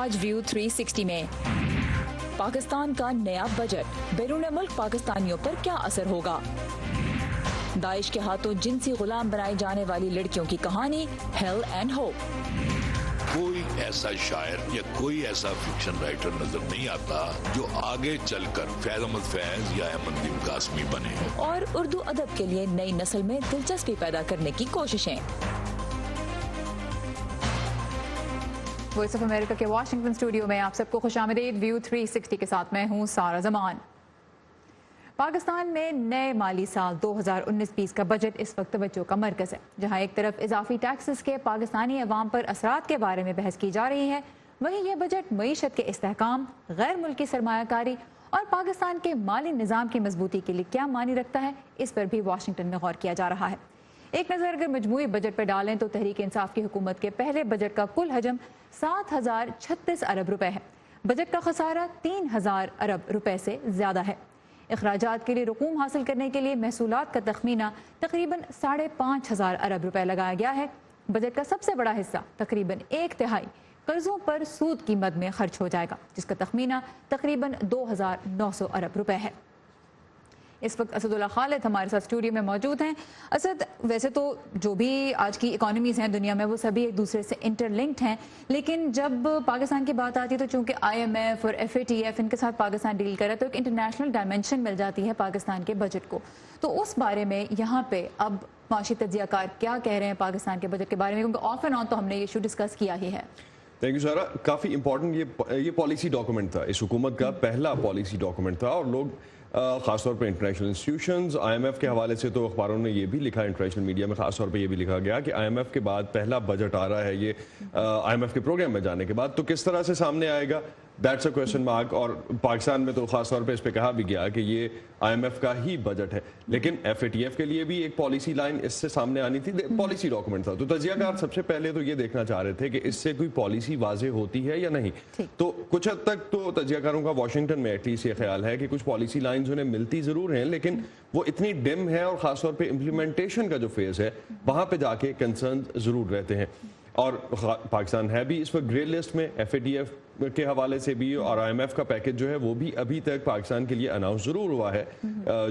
आज व्यू 360 में पाकिस्तान का नया बजट, बैरून मुल्क पाकिस्तानियों पर क्या असर होगा? दाइश के हाथों जिनसी गुलाम बनाई जाने वाली लड़कियों की कहानी, हेल एंड होप। कोई ऐसा शायर या कोई ऐसा फिक्शन राइटर नजर नहीं आता जो आगे चलकर फैज अहमद फैज या अहमद नदीम कासमी बने। और उर्दू अदब के लिए नई नस्ल में दिलचस्पी पैदा करने की कोशिशें। वॉइस ऑफ अमेरिका के वाशिंगटन स्टूडियो में आप सबको खुशामदीद। व्यू 360 के साथ मैं हूं सारा जमान। पाकिस्तान में नए माली साल 2019-20 का बजट इस वक्त तवज्जो का मरकज है। जहां एक तरफ इजाफी टैक्सेस के पाकिस्तानी अवाम पर असरात के बारे में बहस की जा रही है, वहीं यह बजट मईशत के इस्तेहकाम, गैर मुल्की सरमायाकारी और पाकिस्तान के माली निज़ाम की मजबूती के लिए क्या मानी रखता है, इस पर भी वाशिंगटन में गौर किया जा रहा है। एक नज़र अगर मजमूई बजट पर डालें तो तहरीक इंसाफ की हुकूमत के पहले बजट का कुल हजम 7,036 अरब रुपए है। बजट का खसारा 3,000 अरब रुपए से ज्यादा है। अखराजात के लिए रकूम हासिल करने के लिए महसूलात का तखमीना तकरीबन 5,500 अरब रुपए लगाया गया है। बजट का सबसे बड़ा हिस्सा तकरीबन 1/3 कर्जों पर सूद की मद में खर्च हो जाएगा, जिसका तखमीना तकरीबन 2,900 अरब रुपए है। इस वक्त असदुल्ला खालिद हमारे साथ स्टूडियो में मौजूद हैं। असद, वैसे तो जो भी आज की इकोनॉमीज़ हैं दुनिया में वो सभी एक दूसरे से इंटरलिंक्ड हैं, लेकिन जब पाकिस्तान की बात आती है तो चूंकि IMF और FATF इनके साथ पाकिस्तान डील कर रहा है तो एक इंटरनेशनल डायमेंशन मिल जाती है पाकिस्तान के बजट को। तो उस बारे में यहाँ पे अब माशी तज्जियाकार क्या कह रहे हैं पाकिस्तान के बजट के बारे में, क्योंकि ऑफ एंड ऑन तो हमने ये इशू डिस्कस किया ही है। थैंक यू सारा। काफ़ी इंपॉर्टेंट ये पॉलिसी डॉक्यूमेंट था, इस हुकूमत का पहला पॉलिसी डॉक्यूमेंट था और लोग ख़ासतौर पर इंटरनेशनल इंस्टीट्यूशंस, IMF के हवाले से तो अखबारों ने ये भी लिखा, इंटरनेशनल मीडिया में ख़ासतौर पर ये भी लिखा गया कि IMF के बाद पहला बजट आ रहा है ये IMF के प्रोग्राम में जाने के बाद, तो किस तरह से सामने आएगा, दैट्स अ क्वेश्चन मार्क। और पाकिस्तान में तो ख़ास तौर पे इस पे कहा भी गया कि ये IMF का ही बजट है, लेकिन FATF के लिए भी एक पॉलिसी लाइन इससे सामने आनी थी, पॉलिसी डॉक्यूमेंट था। तो तजियाकार सबसे पहले तो ये देखना चाह रहे थे कि इससे कोई पॉलिसी वाज़ेह होती है या नहीं। तो कुछ हद तक तो तजियाकारों का वाशिंगटन में एटलीस्ट ये ख्याल है कि कुछ पॉलिसी लाइन्स उन्हें मिलती ज़रूर हैं, लेकिन वो इतनी डिम है और ख़ासतौर पर इम्प्लीमेंटेशन का जो फेज़ है वहाँ पर जाके कंसर्न ज़रूर रहते हैं। और पाकिस्तान है भी इस वक्त ग्रे लिस्ट में, FATF के हवाले से भी, और IMF का पैकेज जो है वो भी अभी तक पाकिस्तान के लिए अनाउंस जरूर हुआ है,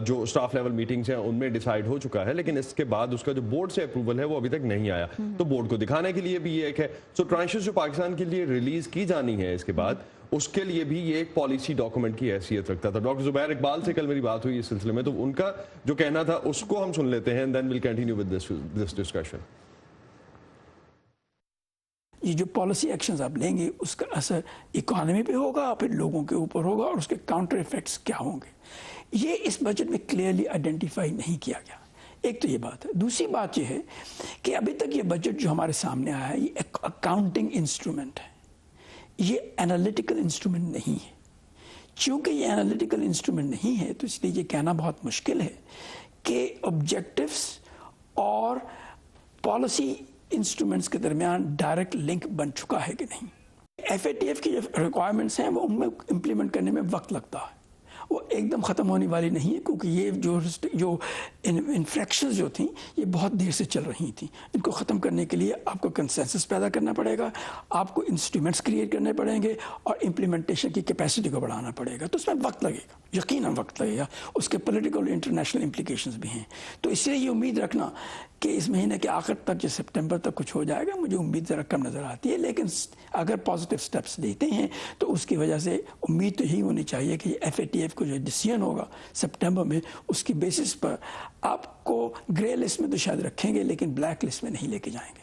जो स्टाफ लेवल मीटिंग्स हैं उनमें डिसाइड हो चुका है, लेकिन इसके बाद उसका जो बोर्ड से अप्रूवल है वो अभी तक नहीं आया। तो बोर्ड को दिखाने के लिए भी ये एक है। सो ट्रांशेस जो पाकिस्तान के लिए रिलीज की जानी है इसके बाद, उसके लिए भी ये एक पॉलिसी डॉक्यूमेंट की हैसियत रखता था। डॉक्टर जुबैर इकबाल से कल मेरी बात हुई इस सिलसिले में, तो उनका जो कहना था उसको हम सुन लेते हैं, then will continue with this discussion. ये जो पॉलिसी एक्शंस आप लेंगे उसका असर इकोनॉमी पे होगा, फिर लोगों के ऊपर होगा, और उसके काउंटर इफेक्ट्स क्या होंगे, ये इस बजट में क्लियरली आइडेंटिफाई नहीं किया गया। एक तो ये बात है। दूसरी बात ये है कि अभी तक ये बजट जो हमारे सामने आया है ये एक अकाउंटिंग इंस्ट्रूमेंट है, ये एनालिटिकल इंस्ट्रूमेंट नहीं है। चूँकि ये एनालिटिकल इंस्ट्रूमेंट नहीं है तो इसलिए ये कहना बहुत मुश्किल है कि ऑब्जेक्टिव्स और पॉलिसी इंस्ट्रूमेंट्स के दरमियान डायरेक्ट लिंक बन चुका है कि नहीं। FATF की जो रिक्वायरमेंट्स हैं वो उनमें इम्प्लीमेंट करने में वक्त लगता है, वो एकदम ख़त्म होने वाली नहीं है, क्योंकि ये जो इन्फ्रैक्शंस जो थी ये बहुत देर से चल रही थी। इनको ख़त्म करने के लिए आपको कंसेंसस पैदा करना पड़ेगा, आपको इंस्ट्रूमेंट्स क्रिएट करने पड़ेंगे और इम्प्लीमेंटेशन की कैपेसिटी को बढ़ाना पड़ेगा। तो उसमें वक्त लगेगा, यकीनन वक्त लगेगा, उसके पॉलिटिकल इंटरनेशनल इम्प्लीकेशंस भी हैं। तो इसलिए ये उम्मीद रखना कि इस महीने के आखिर तक या सितंबर तक कुछ हो जाएगा, मुझे उम्मीद ज़रा कम नज़र आती है। लेकिन अगर पॉजिटिव स्टेप्स लेते हैं तो उसकी वजह से उम्मीद तो यही होनी चाहिए कि FATF को जो डिसीजन होगा सितंबर में, उसकी बेसिस पर आपको ग्रे लिस्ट में तो शायद रखेंगे लेकिन ब्लैक लिस्ट में नहीं लेके जाएंगे।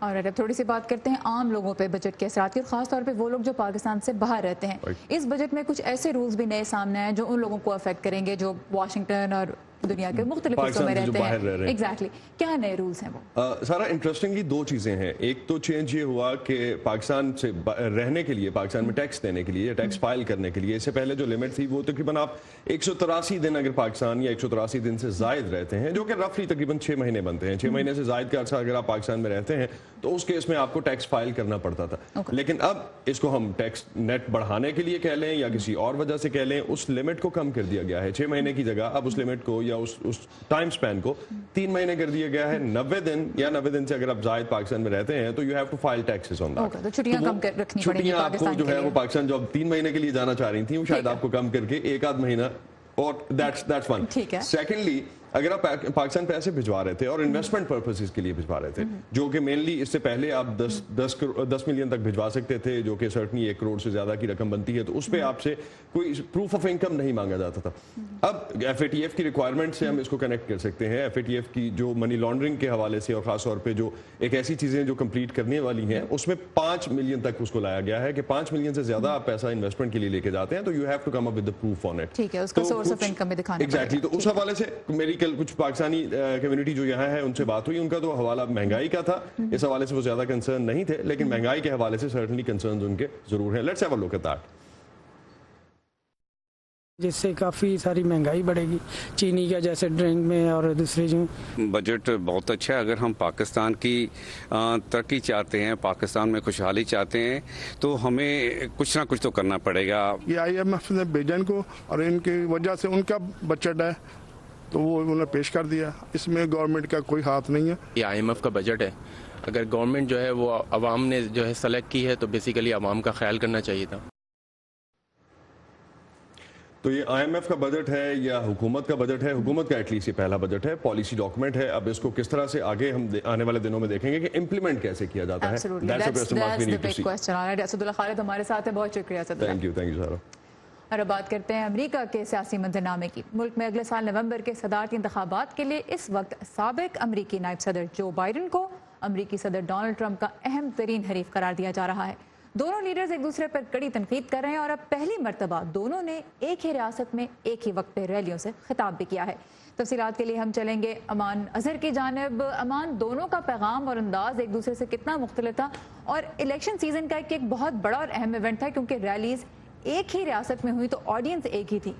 और अब थोड़ी सी बात करते हैं आम लोगों पे बजट के असरात की, और खास तौर पे वो लोग जो पाकिस्तान से बाहर रहते हैं। इस बजट में कुछ ऐसे रूल्स भी नए सामने आए जो उन लोगों को अफेक्ट करेंगे जो वाशिंगटन और दुनिया के मुख्तलिफ हिस्सों में रहते हैं। एग्जैक्टली क्या नए रूल्स हैं वो? सारा इंटरेस्टिंगली दो चीज़ें हैं। एक तो चेंज ये हुआ कि पाकिस्तान से रहने के लिए, पाकिस्तान में टैक्स देने के लिए, टैक्स फाइल करने के लिए, इससे पहले जो लिमिट थी वो तकरीबन आप 183 दिन अगर पाकिस्तान या 183 दिन से जायद रहते हैं, जो कि रफली तकरीबन 6 महीने बनते हैं, 6 महीने से जायद का अर्सा अगर आप पाकिस्तान में रहते हैं तो उस केस में आपको टैक्स फाइल करना पड़ता था। लेकिन अब इसको हम टैक्स नेट बढ़ाने के लिए कह लें या किसी और वजह से कह लें, उस लिमिट को कम कर दिया गया है। 6 महीने की जगह अब उस लिमिट को या یا اس ٹائم سپین کو 3 مہینے کر دیا گیا ہے. 90 دن یا 90 دن سے اگر آپ زائد پاکستان میں رہتے ہیں تو you have to file taxes on that. تو چھٹیاں کم رکھنی پڑیں گی چھٹیاں آپ کو جو ہے وہ پاکستان جو اب 3 مہینے کے لیے جانا چاہ رہی تھیں وہ شاید آپ کو کم کر کے 1 مہینہ, اور دیٹس ون. سیکنڈلی اگر آپ پاکستان پیسے بھجوا رہے تھے اور انویسٹمنٹ پرپسز کے لیے بھجوا رہے تھے, جو کہ مینلی اس سے پہلے آپ 10 ملین تک بھجوا سکتے تھے, جو کہ سرٹنی 1 کروڑ سے زیادہ کی رقم بنتی ہے, تو اس پہ آپ سے کوئی پروف آف انکم نہیں مانگا جاتا تھا. اب FATF کی ریکوائرمنٹ سے ہم اس کو کنیکٹ کر سکتے ہیں. FATF کی جو منی لانڈرنگ کے حوالے سے اور خاص طور پہ جو ایک ایسی چیزیں جو کمپلیٹ کرنے والی ہیں, اس میں 5 ملین تک اس کو لایا گیا ہے کہ 5 ملین سے زیادہ آپ پیسہ انویسٹمنٹ کے لیے لے کے جاتے ہیں تو you have to come up with the proof on it. ٹھیک ہے, اس کا سورس آف انکم بھی دکھانا پڑے گا. ایگزیکٹلی. تو اس حوالے سے میری کل کچھ پاکستانی کمیونٹی جو یہاں ہے ان سے بات ہوئی, ان کا تو حوالہ مہنگائی کا تھا, اس حوالے سے وہ زیادہ کنسرن نہیں تھے, لیکن مہنگائی کے حوالے سے سرٹنلی کنسرنز ان کے ضرور ہیں. Let's have a look at that. جس سے کافی ساری مہنگائی بڑھے گی, چینی کا جیسے ڈرنک میں اور دوسرے جو. بجٹ بہت اچھا ہے. اگر ہم پاکستان کی ترقی چاہتے ہیں, پاکستان میں خوشحالی چاہتے ہیں, تو ہمیں کچھ نہ کچھ تو کرنا پڑے گا. یہ IMF نے بھیجا ان کو, اور ان کی وجہ سے ان کا بجٹ ہے تو وہ انہوں نے پیش کر دیا. اس میں گورنمنٹ کا کوئی ہاتھ نہیں ہے. یہ IMF کا بجٹ ہے. اگر گورنمنٹ جو ہے وہ عوام نے جو ہے سلیکٹ کی ہے تو بیسیکلی عوام کا خیال کرنا چاہیے تھا. تو یہ IMF کا بجٹ ہے یا حکومت کا بجٹ ہے؟ حکومت کا ایٹ لیسٹ یہ پہلا بجٹ ہے, پالیسی ڈاکومنٹ ہے. اب اس کو کس طرح سے آگے ہم آنے والے دنوں میں دیکھیں گے کہ امپلیمنٹ کیسے کیا جاتا ہے. اسد اللہ خالد ہمارے ساتھ ہے, بہت شکریہ. تھینک یو سارا. اور اب بات کرتے ہیں امریکہ کے سیاسی منظرنامے کی. ملک میں اگلے سال نومبر کے صدارتی انتخابات کے لیے اس وقت سابق امریکی نائب صدر جو بائیڈن کو امریکی صدر ڈونلڈ ٹرمپ کا اہم ترین حریف قرار دیا جا رہا ہے. دونوں لیڈرز ایک دوسرے پر کڑی تنقید کر رہے ہیں, اور اب پہلی مرتبہ دونوں نے ایک ہی ریاست میں ایک ہی وقت پہ ریلیوں سے خطاب بھی کیا ہے. تفصیلات کے لیے ہم چلیں گے امان اظہر کی جانب. امان, دونوں کا پیغام اور انداز ایک دوسرے سے کتنا مختلف تھا, اور الیکشن سیزن کا ایک بہت بڑا اور اہم ایونٹ تھا کیونکہ ریلیز ایک ہی ریاست میں ہوئی تو آڈینس ایک ہی تھی.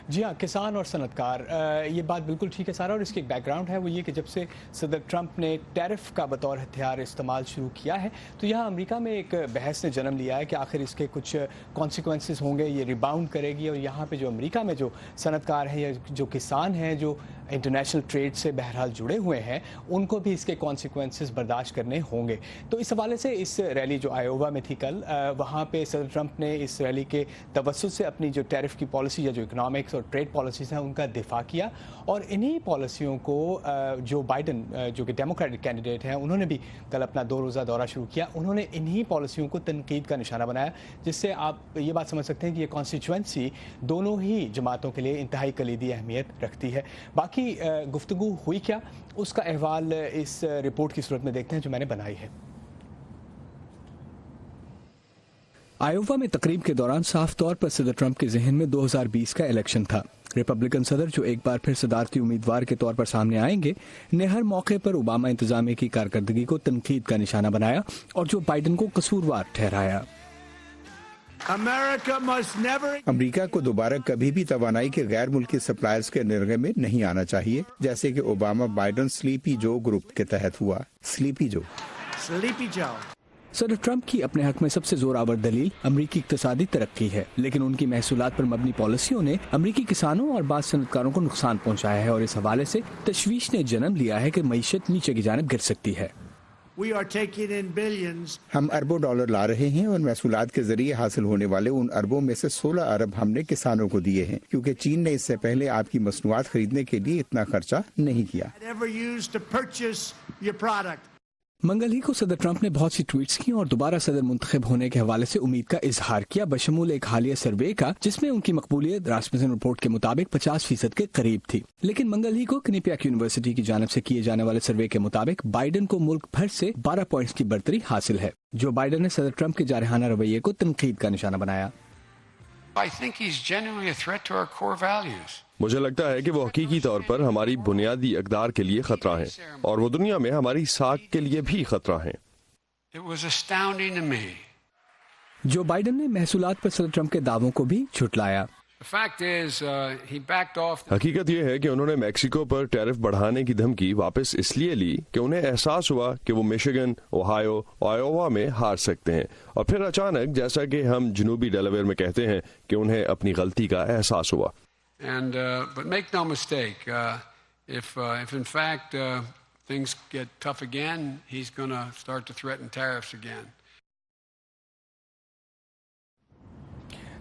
جی ہاں, کسان اور صنعت کار, یہ بات بالکل ٹھیک ہے سارا. اور اس کی ایک بیک گراؤنڈ ہے, وہ یہ کہ جب سے صدر ٹرمپ نے ٹیرف کا بطور ہتھیار استعمال شروع کیا ہے تو یہاں امریکہ میں ایک بحث نے جنم لیا ہے کہ آخر اس کے کچھ کانسیکوینسز ہوں گے, یہ ریباؤنڈ کرے گی. اور یہاں پہ جو امریکہ میں جو صنعت کار ہیں یا جو کسان ہیں جو انٹرنیشنل ٹریڈ سے بہرحال جڑے ہوئے ہیں, ان کو بھی اس کے کانسیکوینسز برداشت کرنے ہوں گے. تو اس حوالے سے اس ریلی جو آئیووا میں تھی کل, وہاں پہ صدر ٹرمپ نے اس ریلی کے توسط سے اپنی جو ٹیرف کی پالیسی یا جو اکنامکس اور ٹریڈ پالیسیز ہیں ان کا دفاع کیا. اور انہی پالیسیوں کو جو بائیڈن جو کہ ڈیموکریٹک کینڈیڈیٹ ہیں, انہوں نے بھی کل اپنا 2 روزہ دورہ شروع کیا. انہوں نے انہی پالیسیوں کو تنقید کا نشانہ بنایا, جس سے آپ یہ بات سمجھ سکتے ہیں کہ یہ کانسٹیچوئنسی دونوں ہی جماعتوں کے لیے انتہائی کلیدی اہمیت رکھتی ہے. باقی گفتگو ہوئی کیا, اس کا احوال اس رپورٹ کی صورت میں دیکھتے ہیں جو میں نے بنائی ہے. آئیووا میں تقریب کے دوران صاف طور پر صدر ٹرمپ کے ذہن میں 2020 کا الیکشن تھا. ریپبلکن صدر جو ایک بار پھر صدارتی امیدوار کے طور پر سامنے آئیں گے, نے ہر موقع پر اوباما انتظامیہ کی کارکردگی کو تنقید کا نشانہ بنایا اور جو بائیڈن کو قصوروار ٹھہرایا. امریکہ کو دوبارہ کبھی بھی توانائی کے غیر ملکی سپلائرز کے نرغے میں نہیں آنا چاہیے, جیسے کہ اوباما بائیڈن سلیپی جو گروپ کے تحت ہوا. سلیپی جو صدر ٹرمپ کی اپنے حق میں سب سے زور آور دلیل امریکی اقتصادی ترقی ہے, لیکن ان کی محصولات پر مبنی پالیسیوں نے امریکی کسانوں اور بعض صنعت کاروں کو نقصان پہنچایا ہے, اور اس حوالے سے تشویش نے جنم لیا ہے کہ معیشت نیچے کی جانب گر سکتی ہے. ہم اربوں ڈالر لا رہے ہیں اور محصولات کے ذریعے حاصل ہونے والے ان اربوں میں سے 16 ارب ہم نے کسانوں کو دیے ہیں, کیونکہ چین نے اس سے پہلے آپ کی مصنوعات خریدنے کے لیے اتنا خرچہ نہیں کیا. منگل ہی کو صدر ٹرمپ نے بہت سی ٹویٹس کی اور دوبارہ صدر منتخب ہونے کے حوالے سے امید کا اظہار کیا, بشمول ایک حالیہ سروے کا جس میں ان کی مقبولیت راسمسن رپورٹ کے مطابق 50% کے قریب تھی. لیکن منگل ہی کو کنیپیاک یونیورسٹی کی جانب سے کیے جانے والے سروے کے مطابق بائیڈن کو ملک بھر سے 12 پوائنٹس کی برتری حاصل ہے. جو بائیڈن نے صدر ٹرمپ کے جارحانہ رویے کو تنقید کا نشانہ بنایا. مجھے لگتا ہے کہ وہ حقیقی طور پر ہماری بنیادی اقدار کے لیے خطرہ ہیں, اور وہ دنیا میں ہماری ساکھ کے لیے بھی خطرہ ہیں. جو بائیڈن نے محصولات پر صدر ٹرمپ کے دعووں کو بھی جھٹلایا. حقیقت یہ ہے کہ انہوں نے میکسیکو پر ٹیرف بڑھانے کی دھمکی واپس اس لیے لی کہ انہیں احساس ہوا کہ وہ میشیگن, اوہایو, آئیووا میں ہار سکتے ہیں, اور پھر اچانک, جیسا کہ ہم جنوبی ڈیلاویئر میں کہتے ہیں, کہ انہیں اپنی غلطی کا احساس ہوا. And but make no mistake, if in fact things get tough again, he's going to start to threaten tariffs again.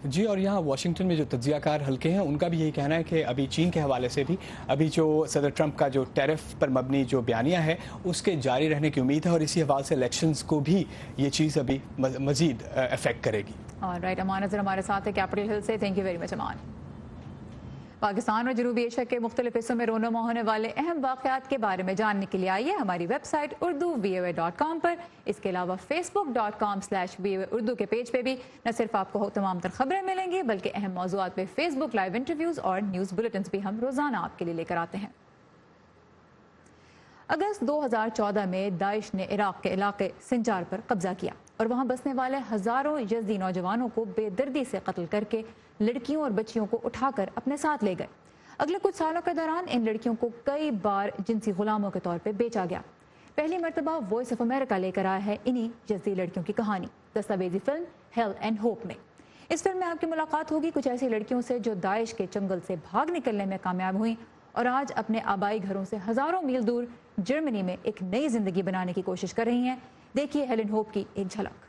जी, और यहाँ वाशिंगटन में जो तज्जियाकार हल्के हैं उनका भी यही कहना है कि अभी चीन के हवाले से भी अभी जो सदर ट्रंप का जो टैरिफ पर मबनी जो बयानिया है उसके जारी रहने की उम्मीद है और इसी हवाले से इलेक्शंस को भी ये चीज़ अभी मजीद अफेक्ट करेगी। राइट, अमान नज़र हमारे साथ है कैपिटल हिल से। थैंक यू वेरी मच अमान। पाकिस्तान और जनूबी एशिया के मुख्तलिफ हिस्सों में रोनुमा होने वाले अहम वाक़यात के बारे में जानने के लिए आइए हमारी वेबसाइट urdu.voa.com पर। इसके अलावा facebook.com/voa उर्दू के पेज पे भी न सिर्फ आपको तमाम तर खबरें मिलेंगी बल्कि अहम मौज़ूआत पे फेसबुक लाइव इंटरव्यूज़ और न्यूज़ बुलेटिन भी हम रोज़ाना आपके लिए लेकर आते हैं। अगस्त 2014 में दाइश ने इराक के इलाके सिंजार पर कब्जा किया और वहां बसने वाले हजारों यज़दी नौजवानों को बेदर्दी से कत्ल करके लड़कियों और बच्चियों को उठाकर अपने साथ ले गए। अगले कुछ सालों के दौरान इन लड़कियों को कई बार जिनसी गुलामों के तौर पर बेचा गया। पहली मरतबा वॉइस ऑफ अमेरिका लेकर आया है इन्हीं यज़दी लड़कियों की कहानी दस्तावेजी फिल्म हेल एंड होप में। इस फिल्म में आपकी मुलाकात होगी कुछ ऐसी लड़कियों से जो दाइश के चंगुल से भाग निकलने में कामयाब हुई और आज अपने आबाई घरों से हजारों मील दूर जर्मनी में एक नई जिंदगी बनाने की कोशिश कर रही हैं। देखिए हेल एंड होप की एक झलक।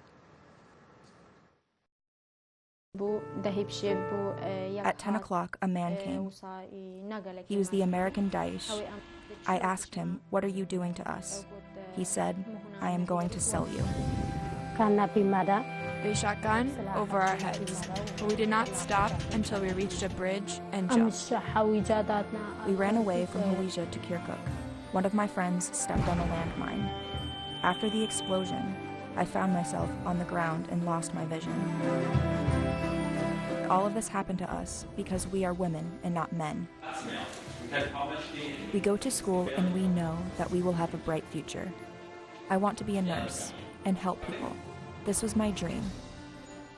At 10 o'clock, a man came. He was the American Daesh. I asked him, "What are you doing to us?" He said, "I am going to sell you." They shot gun over our heads, but we did not stop until we reached a bridge and jumped. We ran away from Hawija to Kirkuk. One of my friends stepped on a landmine. After the explosion, I found myself on the ground and lost my vision. All of this happened to us because we are women and not men. We go to school and we know that we will have a bright future. I want to be a nurse and help people. This was my dream.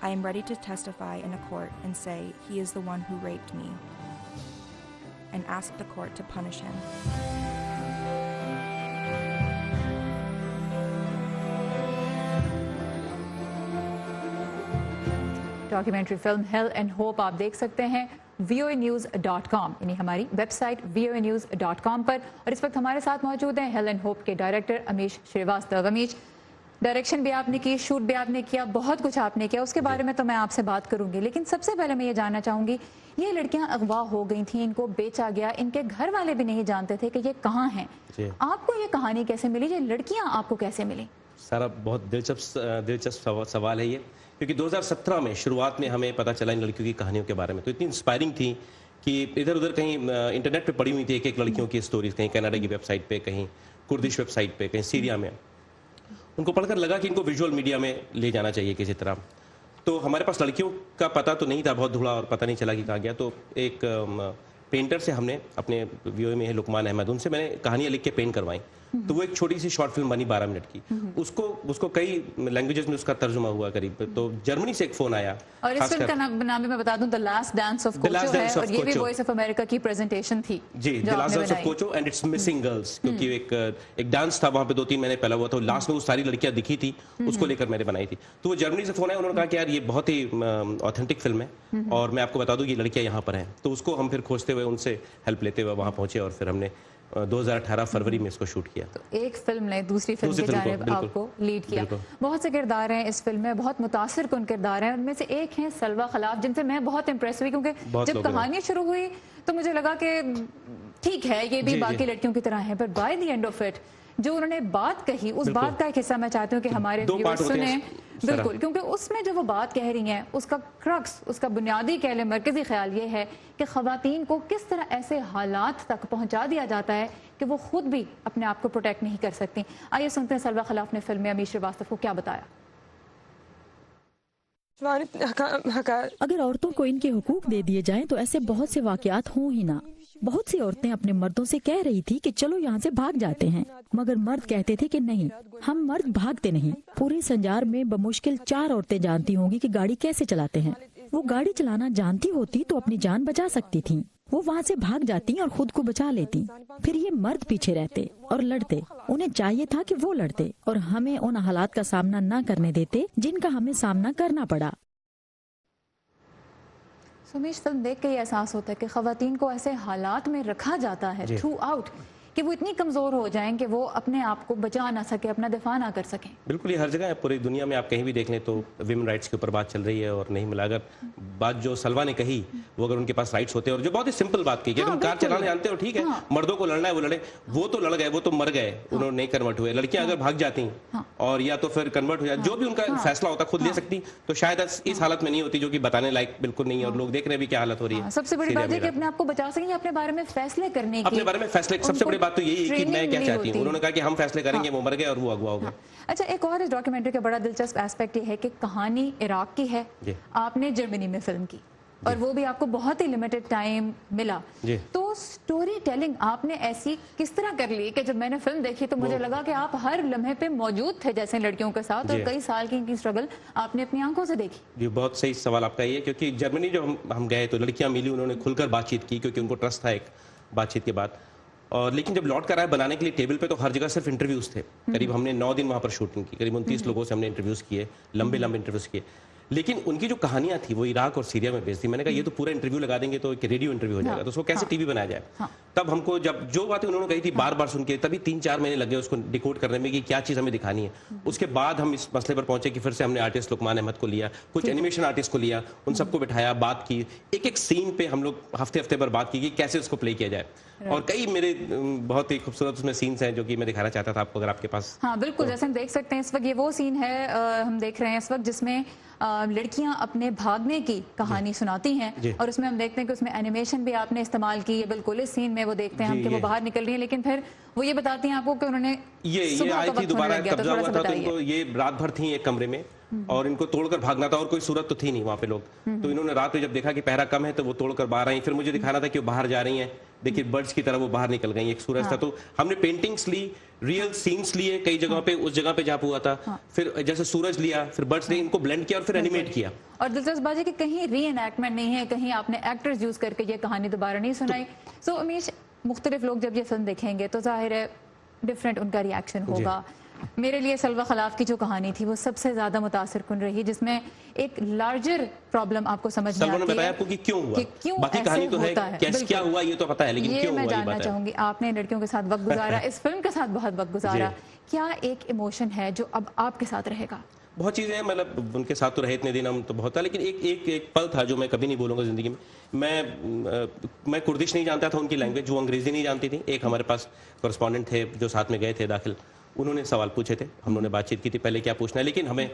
I am ready to testify in a court and say he is the one who raped me and ask the court to punish him. Documentary film hello and hope आप देख सकते हैं voanews.com यानी हमारी website voanews.com पर। और इस वक्त हमारे साथ मौजूद हैं हेल एंड होप के डायरेक्टर अमीश श्रीवास्तव। अमीश, डायरेक्शन भी आपने की, शूट भी आपने किया, बहुत कुछ आपने किया, उसके बारे में तो मैं आपसे बात करूंगी, लेकिन सबसे पहले मैं ये जानना चाहूंगी ये लड़कियां अगवा हो गई थी, इनको बेचा गया, इनके घर वाले भी नहीं जानते थे कि ये कहाँ हैं, आपको ये कहानी कैसे मिली, ये लड़कियां आपको कैसे मिली? सारा बहुत दिलचस्प सवाल है ये, क्योंकि 2017 में शुरुआत में हमें पता चला इन लड़कियों की कहानियों के बारे में, तो इतनी इंस्पायरिंग थी कि इधर उधर कहीं इंटरनेट पे पड़ी हुई थी एक लड़कियों की स्टोरीज, कहीं कनाडा की वेबसाइट पे, कहीं कुर्दिश वेबसाइट पे, कहीं सीरिया में। उनको पढ़कर लगा कि इनको विजुअल मीडिया में ले जाना चाहिए किसी तरह। तो हमारे पास लड़कियों का पता तो नहीं था, बहुत ढूंढा और पता नहीं चला कि कहाँ गया। तो एक पेंटर से हमने अपने वीओए में है लुकमान अहमद, उनसे मैंने कहानियाँ लिख के पेंट करवाई। तो वो एक छोटी सी शॉर्ट फिल्म बनी 12 मिनट की, उसको कई लैंग्वेजेस में उसका तर्जुमा हुआ करीब। तो जर्मनी से एक फोन आया, और इस फिल्म का नाम भी मैं बता दूं, the last dance of Kocho है, और ये भी वॉइस ऑफ अमेरिका की प्रेजेंटेशन थी जी, the last dance of Kocho and it's missing girls, क्योंकि एक डांस था वहां पे 2-3 महीने पहले हुआ था, लास्ट में वो सारी लड़कियां दिखी थी, उसको लेकर मैंने बनाई थी। तो वो जर्मनी से फोन आया, उन्होंने कहा कि यार ये बहुत ही ऑथेंटिक फिल्म है और मैं आपको बता दूं ये लड़कियां यहाँ पर हैं। तो उसको हम फिर खोजते हुए उनसे हेल्प लेते हुए वहां पहुंचे और फिर हमने 2018 फरवरी में इसको शूट किया। तो एक फिल्म ने दूसरी फिल्म की जानिब आपको लीड किया। बहुत से किरदार हैं इस फिल्म में, बहुत मुतासिर कुन किरदार हैं, उनमें से एक हैं सलवा खलाफ, जिनसे मैं बहुत इम्प्रेस हुई, क्योंकि जब कहानी शुरू हुई तो मुझे लगा कि ठीक है ये भी बाकी लड़कियों की तरह है, पर by the end of it जो उन्होंने बात कही, उस बात का एक हिस्सा मैं चाहती हूँ कि हमारे व्यूअर्स सुने। बिल्कुल, क्योंकि उसमें जो वो बात कह रही हैं उसका क्रक्स, उसका बुनियादी कह लें मरकजी ख्याल ये है कि ख़वातीन को किस तरह ऐसे हालात तक पहुंचा दिया जाता है कि वो खुद भी अपने आप को प्रोटेक्ट नहीं कर सकती। आइए सुनते हैं सलवा खलाफ ने फिल्म में अमीश श्रीवास्तव को क्या बताया। अगर औरतों को इनके हुकूक दे दिए जाएं तो ऐसे बहुत से वाकयात हों ही ना। बहुत सी औरतें अपने मर्दों से कह रही थी कि चलो यहाँ से भाग जाते हैं, मगर मर्द कहते थे कि नहीं, हम मर्द भागते नहीं। पूरे संजार में बमुश्किल 4 औरतें जानती होंगी कि गाड़ी कैसे चलाते हैं। वो गाड़ी चलाना जानती होती तो अपनी जान बचा सकती थी, वो वहाँ से भाग जाती और खुद को बचा लेती। फिर ये मर्द पीछे रहते और लड़ते, उन्हें चाहिए था कि वो लड़ते और हमें उन हालात का सामना न करने देते जिनका हमें सामना करना पड़ा। सुमेश, फिल्म देख के ये एहसास होता है कि ख़वातीन को ऐसे हालात में रखा जाता है थ्रू आउट कि वो इतनी कमज़ोर हो जाएं कि वो अपने आप को बचा ना सके, अपना दिफा ना कर सकें। बिल्कुल, ये हर जगह है, पूरी दुनिया में आप कहीं भी देख लें तो विमेन राइट्स के ऊपर बात चल रही है और नहीं मिला। अगर बात जो सलवा ने कही वो अगर उनके पास राइट्स होते हैं, और जो बहुत ही सिंपल बात की कि तुम कार चलाने जानते हो ठीक है, मर्दों को लड़ना है वो लड़े, वो तो लड़ गए, वो तो मर गए, उन्होंने नहीं कन्वर्ट हुए। लड़कियां अगर भाग जाती और या तो फिर कन्वर्ट हो जाती, जो भी उनका फैसला होता खुद ले सकती, तो शायद इस हालत में नहीं होती, जो कि बताने लायक बिल्कुल नहीं है। और लोग देख रहे हैं भी क्या हालत हो रही है। सबसे बड़ी बात है कि अपने आप को बचा सकें, अपने बारे में फैसले करने की, अपने बारे में फैसले। सबसे बड़ी बात तो यही है कि मैं क्या चाहती हूँ। उन्होंने कहा कि हम फैसले करेंगे, वो मर गए और वो अगवा हो गए। अच्छा, एक और इस डॉक्यूमेंट्री का बड़ा दिलचस्प एस्पेक्ट ये है कि कहानी इराक की है, आपने जर्मनी में फिल्म की और वो भी आपको बहुत ही लिमिटेड टाइम मिला, तो स्टोरी टेलिंग आपने ऐसी किस तरह कर ली कि जब मैंने फिल्म देखी तो मुझे लगा कि आप हर लम्हे पे मौजूद थे जैसे लड़कियों के साथ, और कई साल की स्ट्रगल आपने अपनी आंखों से देखी। जी, बहुत सही सवाल आपका ये, क्योंकि जर्मनी जो हम गए तो लड़कियां मिली, उन्होंने खुलकर बातचीत की क्योंकि उनको ट्रस्ट था एक बातचीत के बाद। और लेकिन जब लौट कर आए बनाने के लिए टेबल पे, तो हर जगह सिर्फ इंटरव्यूज थे। करीब हमने 9 दिन वहाँ पर शूटिंग की, करीब 29 लोगों से हमने इंटरव्यूज किए, लंबे इंटरव्यूज किए। लेकिन उनकी जो कहानियां थी वो इराक और सीरिया में बेस्ड थी। मैंने कहा ये तो पूरा इंटरव्यू लगा देंगे तो एक रेडियो इंटरव्यू हो जाएगा, तो उसको कैसे टीवी बनाया जाए। तब हमको जब जो बातें उन्होंने कही थी बार बार सुन के, तभी 3-4 महीने लग गए उसको डिकोड करने में कि क्या चीज़ हमें दिखानी है। उसके बाद हम इस मसले पर पहुंचे कि फिर से हमने आर्टिस्ट लुकमान अहमद को लिया, कुछ एनिमेशन आर्टिस्ट को लिया, उन सबको बिठाया, बात की, एक एक सीन पे हम लोग हफ्ते पर बात की कि कैसे उसको प्ले किया जाए। और कई मेरे बहुत ही खूबसूरत उसमें सीन्स हैं जो कि मैं दिखाना चाहता था आपको, अगर आपके पास। हाँ बिल्कुल, जैसे हम देख सकते हैं इस वक्त ये वो सीन है, हम देख रहे हैं इस वक्त जिसमें लड़कियां अपने भागने की कहानी सुनाती हैं, और उसमें हम देखते हैं कि उसमें एनिमेशन भी आपने इस्तेमाल की है। बिल्कुल इस सीन में वो देखते हैं हम कि वो बाहर निकल रही हैं, लेकिन फिर वो ये बताती हैं आपको कि उन्होंने ये आई थी, दोबारा कब्जा हुआ था, तो इनको ये रात भर थी एक कमरे में और इनको तोड़कर भागना था, और कोई सूरत तो थी नहीं वहाँ पे लोग। तो इन्होंने रात में जब देखा कि पहरा कम है तो वो तोड़कर बाहर आई। फिर मुझे दिखाना था कि वो बाहर जा रही हैं, देखिए बर्ड्स की तरह वो बाहर निकल गई, एक सूरज था। तो हमने पेंटिंग्स ली, रियल सीन्स लिए कई जगह पे, उस जगह पे जहाँ हुआ था, फिर जैसे सूरज लिया, फिर बर्ड्स लिए, इनको ब्लेंड किया और फिर एनिमेट किया। और दिलचस्प बात है कि कहीं री एनैक्टमेंट नहीं है, कहीं आपने एक्टर्स यूज करके ये कहानी दोबारा नहीं सुनाई। सो उमेश, मुख्तलिफ लोग जब ये फिल्म देखेंगे तो जाहिर है डिफरेंट उनका रिएक्शन होगा। मेरे लिए सलवा खलाफ की जो कहानी थी वो सबसे ज्यादा मुतासिर कुन रही, जिसमें एक लार्जर प्रॉब्लम आपको समझ में आती है। बताया आपको कि क्यों हुआ, क्यों बाकी कहानी तो है, कैसे क्या हुआ ये तो पता है, लेकिन क्यों हुआ मैं जानना चाहूंगी। आपने लड़कियों के साथ वक्त गुजारा, इस फिल्म के साथ बहुत वक्त गुजारा, क्या एक इमोशन है जो अब आपके साथ रहेगा? बहुत चीज़ें हैं, मतलब उनके साथ तो रहे इतने दिन हम तो बहुत था, लेकिन एक पल था जो मैं कभी नहीं भूलूंगा ज़िंदगी में। मैं कुर्दिश नहीं जानता था, उनकी लैंग्वेज, वो अंग्रेज़ी नहीं जानती थी। एक हमारे पास कॉरेस्पॉन्डेंट थे जो साथ में गए थे दाखिल, उन्होंने सवाल पूछे थे, हम लोगों ने बातचीत की थी पहले क्या पूछना है। लेकिन हमें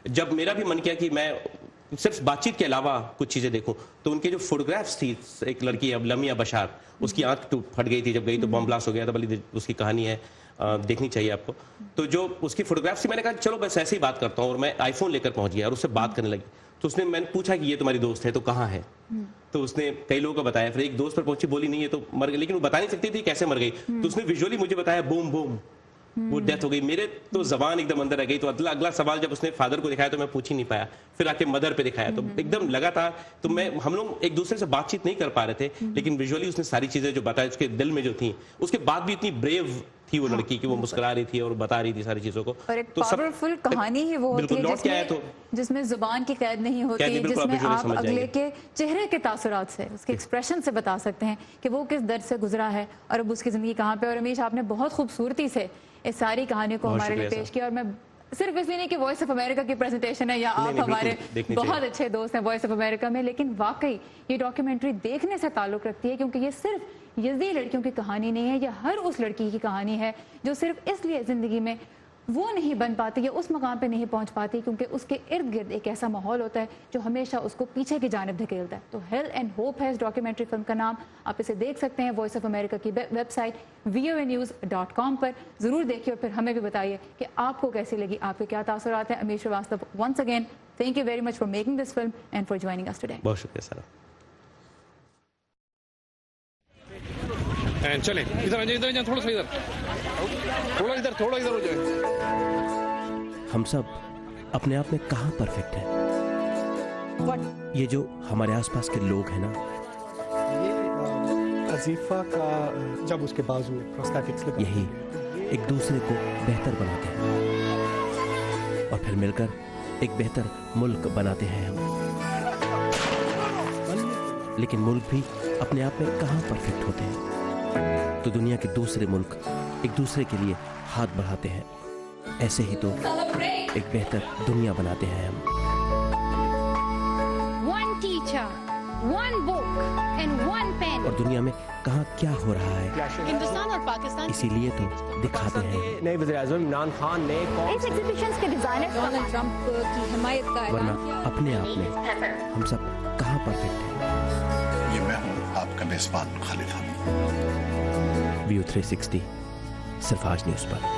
जब मेरा भी मन किया कि मैं सिर्फ बातचीत के अलावा कुछ चीज़ें देखूं, तो उनकी जो फोटोग्राफ्स थी, एक लड़की अब लमिया बशार, उसकी आंख फट गई थी जब गई तो बम ब्लास्ट हो गया था, बल्कि उसकी कहानी है, देखनी चाहिए आपको। तो जो उसकी फोटोग्राफ्स थी, मैंने कहा चलो बस ऐसे ही बात करता हूँ, और मैं आईफोन लेकर पहुंच गया और उससे बात करने लगी। तो उसने, मैंने पूछा कि ये तुम्हारी दोस्त है तो कहाँ है, तो उसने कई लोगों को बताया। फिर एक दोस्त पर पहुंची, बोली नहीं ये तो मर गई, लेकिन वो बता नहीं सकती थी कैसे मर गई। तो उसने विजुअली मुझे बताया बूम बूम, वो डेथ हो गई। मेरे तो जबान एकदम अंदर रह गई। तो अगला सवाल जब उसने फादर को दिखाया तो मैं पूछ ही नहीं पाया, फिर आके मदर पे दिखाया तो एकदम लगा था। तो हम लोग एक दूसरे से बातचीत नहीं कर पा रहे थे, लेकिन विजुअली उसने सारी चीजें जो बताई उसके दिल में जो थी, उसके बाद भी इतनी ब्रेव थी वो लड़की कि वो मुस्कुरा रही थी और बता रही थी सारी चीजों को। और एक पावरफुल कहानी ही वो होती है जिसमें जुबान की कैद नहीं होती, जिसमें आप अगले के चेहरे के तासुरात से, उसके एक्सप्रेशन से बता सकते हैं कि वो किस दर्द से गुजरा है और अब उसकी जिंदगी कहाँ पे। और रमेश, आपने बहुत खूबसूरती से इस सारी कहानी को हमारे लिए पेश किया, और मैं सिर्फ इसलिए नहीं कि वॉइस ऑफ अमेरिका की प्रेजेंटेशन है या आप हमारे बहुत अच्छे दोस्त हैं वॉइस ऑफ अमेरिका में, लेकिन वाकई ये डॉक्यूमेंट्री देखने से ताल्लुक रखती है, क्योंकि ये सिर्फ यज़दी लड़कियों की कहानी नहीं है, ये हर उस लड़की की कहानी है जो सिर्फ इसलिए ज़िंदगी में वो नहीं बन पाती या उस मकाम पे नहीं पहुंच पाती क्योंकि उसके इर्द गिर्द एक ऐसा माहौल होता है जो हमेशा उसको पीछे की जानिब धकेलता है। तो हेल एंड होप है इस डॉक्यूमेंट्री फिल्म का नाम, आप इसे देख सकते हैं वॉइस ऑफ अमेरिका की वेबसाइट voanews.com पर। ज़रूर देखिए और फिर हमें भी बताइए कि आपको कैसी लगी, आपके क्या तासुरात हैं। Ameer Srivastava, once again thank you very much for making this film and for joining us today. बहुत शुक्रिया सर। चलें इधर आ जाए, इधर थोड़ा सा इधर, थोड़ा इधर हो जाए। हम सब अपने आप में कहाँ परफेक्ट हैं? ये जो हमारे आसपास के लोग हैं ना, ये अजीफा का जब उसके बाजू प्रोस्थेटिक्स लगे, यही एक दूसरे को बेहतर बनाते हैं और फिर मिलकर एक बेहतर मुल्क बनाते हैं हम। لیکن ملک بھی اپنے آپ میں کہاں پرفیکٹ ہوتے ہیں؟ تو دنیا کے دوسرے ملک ایک دوسرے کے لیے ہاتھ بڑھاتے ہیں، ایسے ہی تو ایک بہتر دنیا بناتے ہیں ہم۔ One teacher, one book and one pen. اور دنیا میں کہاں کیا ہو رہا ہے، ہندوستان اور پاکستان اسی لیے تو دکھاتے ہیں۔ نئے وزیر اعظم عمران خان نے اس ایگزیبیشنز کے ڈیزائنر ڈونلڈ ٹرمپ کی حمایت کا ورنہ اعلان کیا۔ اپنے آپ میں ہم سب کہاں پرفیکٹ ہیں؟ یہ میں ہوں آپ کا میزبان خالد حمید۔ ویو 360 صرف آج نیوز پر۔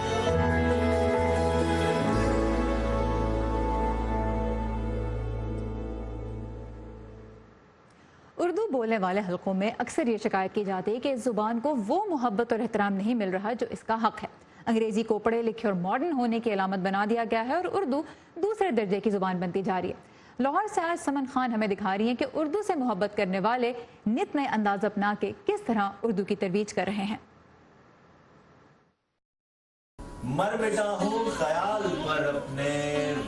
اردو بولنے والے حلقوں میں اکثر یہ شکایت کی جاتی ہے کہ اس زبان کو وہ محبت اور احترام نہیں مل رہا جو اس کا حق ہے۔ انگریزی کو پڑھے لکھے اور ماڈرن ہونے کی علامت بنا دیا گیا ہے اور اردو دوسرے درجے کی زبان بنتی جا رہی ہے۔ لاہور سے آج سمن خان ہمیں دکھا رہی ہیں کہ اردو سے محبت کرنے والے نت نئے انداز اپنا کے کس طرح اردو کی ترویج کر رہے ہیں۔ مر مٹا ہوں خیال پر اپنے،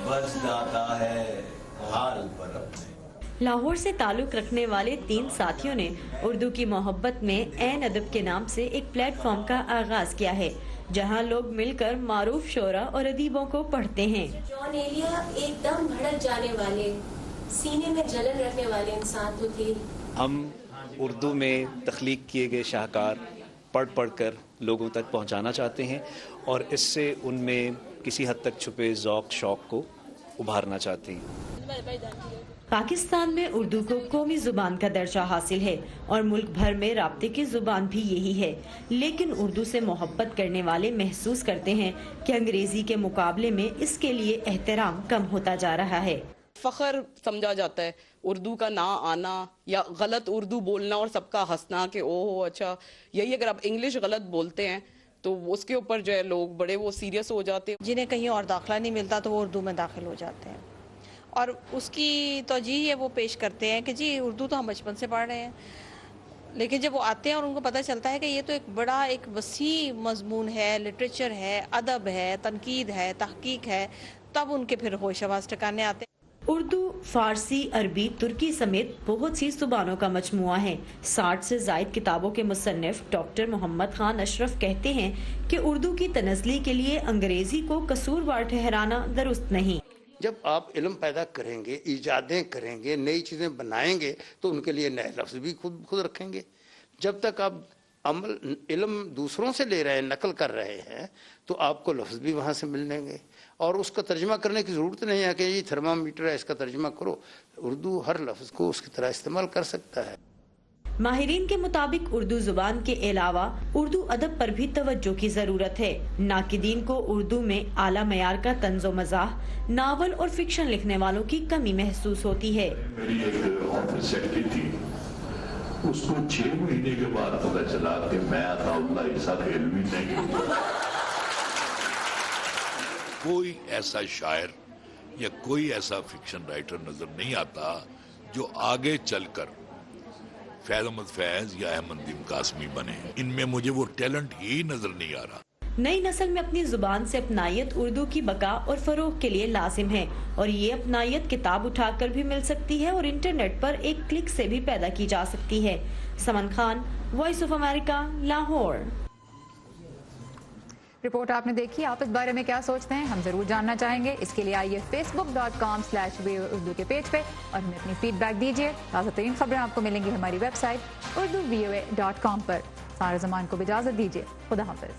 بس جاتا ہے حال پر اپنے۔ لاہور سے تعلق رکھنے والے 3 ساتھیوں نے اردو کی محبت میں عین ادب کے نام سے ایک پلیٹ فارم کا آغاز کیا ہے، جہاں لوگ مل کر معروف شعراء اور ادیبوں کو پڑھتے ہیں۔ جان ایلیا ایک دم بھڑک جانے والے، سینے میں جلن رکھنے والے انسان تو تھے۔ ہم اردو میں تخلیق کیے گئے شاہکار پڑھ کر لوگوں تک پہنچانا چاہتے ہیں اور اس سے ان میں کسی حد تک چھپے ذوق شوق کو ابھارنا چاہتے ہیں۔ پاکستان میں اردو کو قومی زبان کا درجہ حاصل ہے اور ملک بھر میں رابطے کی زبان بھی یہی ہے، لیکن اردو سے محبت کرنے والے محسوس کرتے ہیں کہ انگریزی کے مقابلے میں اس کے لیے احترام کم ہوتا جا رہا ہے۔ فخر سمجھا جاتا ہے اردو کا نہ آنا یا غلط اردو بولنا اور سب کا ہنسنا کہ اوہ اچھا یہی، اگر آپ انگلش غلط بولتے ہیں تو اس کے اوپر جو ہے لوگ بڑے وہ سیریس ہو جاتے ہیں۔ جنہیں کہیں اور داخلہ نہیں ملتا تو وہ اردو میں داخل ہو جاتے ہیں اور اس کی توجیہ ہے وہ پیش کرتے ہیں کہ جی اردو تو ہم بچپن سے پڑھ رہے ہیں، لیکن جب وہ آتے ہیں اور ان کو پتہ چلتا ہے کہ یہ تو ایک وسیع مضمون ہے، لٹریچر ہے، ادب ہے، تنقید ہے، تحقیق ہے، تب ان کے پھر ہوش حواس ٹھکانے آتے ہیں۔ اردو، فارسی، عربی، ترکی سمیت بہت سی زبانوں کا مجموعہ ہے۔ 60 سے زائد کتابوں کے مصنف ڈاکٹر محمد خان اشرف کہتے ہیں کہ اردو کی تنزلی کے لیے انگریزی کو قصوروار ٹھہرانا درست نہیں۔ جب آپ علم پیدا کریں گے، ایجادیں کریں گے، نئی چیزیں بنائیں گے تو ان کے لیے نئے لفظ بھی خود رکھیں گے۔ جب تک آپ علم دوسروں سے لے رہے ہیں، نقل کر رہے ہیں، تو آپ کو لفظ بھی وہاں سے ملیں گے اور اس کا ترجمہ کرنے کی ضرورت نہیں ہے کہ یہ تھرمامیٹر ہے اس کا ترجمہ کرو۔ اردو ہر لفظ کو اس کی طرح استعمال کر سکتا ہے۔ ماہرین کے مطابق اردو زبان کے علاوہ اردو ادب پر بھی توجہ کی ضرورت ہے۔ ناقدین کو اردو میں اعلیٰ معیار کا طنز و مزاح، ناول اور فکشن لکھنے والوں کی کمی محسوس ہوتی ہے۔ میری ایک آفس سیٹ کی تھی، اس کو 6 مہینے کے بعد پتہ چلا کہ میں عطا اللہ عیسیٰ علمی نہیں۔ کوئی ایسا شاعر یا کوئی ایسا فکشن رائٹر نظر نہیں آتا جو آگے چل کر فیض احمد فیض یا احمد ندیم قاسمی بنے۔ ان میں مجھے وہ ٹیلنٹ ہی نظر نہیں آ رہا۔ نئی نسل میں اپنی زبان سے اپنائیت اردو کی بقا اور فروغ کے لیے لازم ہے، اور یہ اپنائیت کتاب اٹھا کر بھی مل سکتی ہے اور انٹرنیٹ پر ایک کلک سے بھی پیدا کی جا سکتی ہے۔ Saman Khan, voice of America, Lahore. Report آپ نے دیکھی، آپ اس بارے میں کیا سوچتے ہیں ہم ضرور جاننا چاہیں گے۔ اس کے لیے آئیے facebook.com/voa پہ اور ہمیں اپنی فیڈ بیک دیجیے۔ تازہ ترین خبریں آپ کو ملیں گی ہماری ویب سائٹ urduvoa.com پر۔ سارا زمان کو اجازت دیجیے، خدا حافظ۔